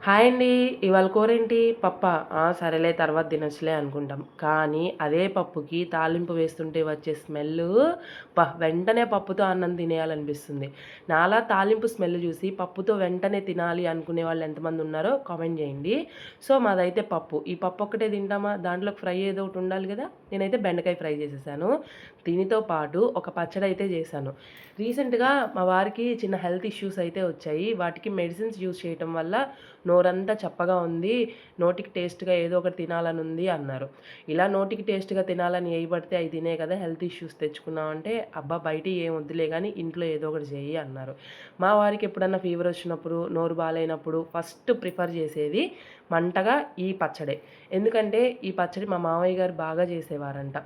Hi అండి. ఇవాళ కూరేంటి? పప్పా? సరేలే తర్వాత తినొచ్చులే అనుకుంటాం. కానీ అదే పప్పుకి తాలింపు వేస్తుంటే వచ్చే స్మెల్లు వెంటనే పప్పుతో అన్నం తినేయాలనిపిస్తుంది. నాలా తాలింపు స్మెల్ చూసి పప్పుతో వెంటనే తినాలి అనుకునే వాళ్ళు ఎంతమంది ఉన్నారో కామెంట్ చేయండి. సో మాదైతే పప్పు. ఈ పప్పు ఒక్కటే తింటామా? దాంట్లోకి ఫ్రై ఏదో ఒకటి ఉండాలి కదా! నేనైతే బెండకాయ ఫ్రై చేసేసాను. దీనితో పాటు ఒక పచ్చడి అయితే చేశాను. రీసెంట్‌గా మా వారికి చిన్న హెల్త్ ఇష్యూస్ అయితే వచ్చాయి. వాటికి మెడిసిన్స్ యూజ్ చేయటం వల్ల నోరంతా చప్పగా ఉంది. నోటికి టేస్ట్‌గా ఏదో ఒకటి తినాలని ఉంది అన్నారు. ఇలా నోటికి టేస్ట్‌గా తినాలని ఏయి పడితే అయి తినే కదా హెల్త్ ఇష్యూస్ తెచ్చుకున్నామంటే, అబ్బా! బయటియి ఏం వద్దులే గానీ ఇంట్లో ఏదో ఒకటి చెయ్యి అన్నారు. మా వారికి ఎప్పుడన్నా ఫీవర్ వచ్చినప్పుడు, నోరు బాలేనప్పుడు ఫస్ట్ ప్రిఫర్ చేసేది మంటగా ఈ పచ్చడే. ఎందుకంటే ఈ పచ్చడి మా మామయ్య గారు బాగా చేసేవారంట.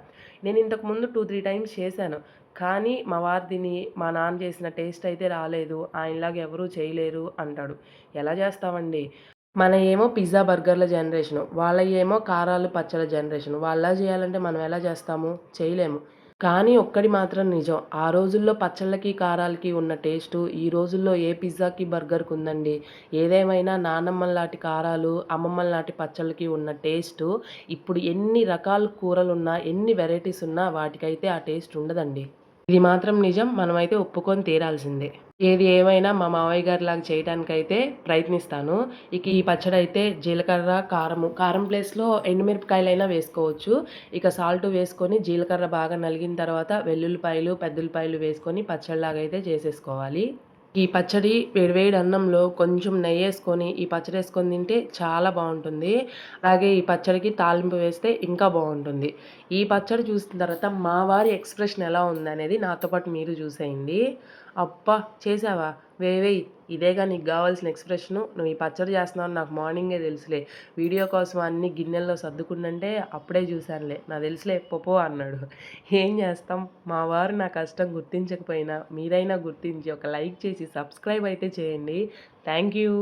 నేను ఇంతకుముందు 2, 3 టైమ్స్ చేశాను. కానీ మా వారు దీన్ని మా నాన్న చేసిన టేస్ట్ అయితే రాలేదు. ఆయనలాగా ఎవరు చేయలేరు అంటాడు. ఎలా చేస్తామండి? మనయేమో పిజ్జా, బర్గర్‌ల జనరేషను. వాళ్ళయేమో కారాలు, పచ్చళ్ళ జనరేషను. వాళ్ళలా చేయాలంటే మనం ఎలా చేస్తాము? చేయలేము. కానీ ఒక్కటి మాత్రం నిజం. ఆ రోజుల్లో పచ్చళ్ళకి, కారాలకి ఉన్న టేస్టు ఈ రోజుల్లో ఏ పిజ్జాకి, బర్గర్‌కి ఉందండి. ఏదేమైనా నానమ్మల్లాటి కారాలు, అమ్మమ్మల్లాటి పచ్చళ్ళకి ఉన్న టేస్టు ఇప్పుడు ఎన్ని రకాల కూరలున్నా, ఎన్ని వెరైటీస్ ఉన్నా వాటికైతే ఆ టేస్ట్ ఉండదండి. ఇది మాత్రం నిజం. మనమైతే ఒప్పుకొని తీరాల్సిందే. ఏది ఏమైనా మా మావయ్య గారిలాగా చేయటానికైతే ప్రయత్నిస్తాను. ఇక ఈ పచ్చడైతే జీలకర్ర, కారము. కారం ప్లేస్‌లో ఎండుమిరపకాయలైనా వేసుకోవచ్చు. ఇక సాల్ట్ వేసుకొని జీలకర్ర బాగా నలిగిన తర్వాత వెల్లుల్లిపాయలు, పెద్దుల్లిపాయలు వేసుకొని పచ్చడిలాగా అయితే చేసేసుకోవాలి. ఈ పచ్చడి వేడి వేడి అన్నంలో కొంచెం నెయ్యేసుకొని, ఈ పచ్చడేసుకొని తింటే చాలా బావుంటుంది. అలాగే ఈ పచ్చడికి తాలింపు వేస్తే ఇంకా బావుంటుంది. ఈ పచ్చడి చూసిన తర్వాత మా వారి ఎక్స్‌ప్రెషన్ ఎలా ఉందనేది నాతో పాటు మీరు చూసేయండి. "అబ్బా! చేశావా? వేయి ఇదేగా నీకు గావాల్సిన ఎక్స్‌ప్రెషను. నువ్వు ఈ పచ్చడి చేస్తున్నావని నాకు మార్నింగే తెలుసులే. వీడియో కోసం అన్నీ గిన్నెల్లో సర్దుకుంటుంటే అప్పుడే చూశానులే. నాకు తెలుసులే పో" అన్నాడు. ఏం చేస్తాం? మా వారు నా కష్టం గుర్తించకపోయినా మీరైనా గుర్తించి ఒక లైక్ చేసి సబ్స్క్రైబ్ అయితే చేయండి. Thank you.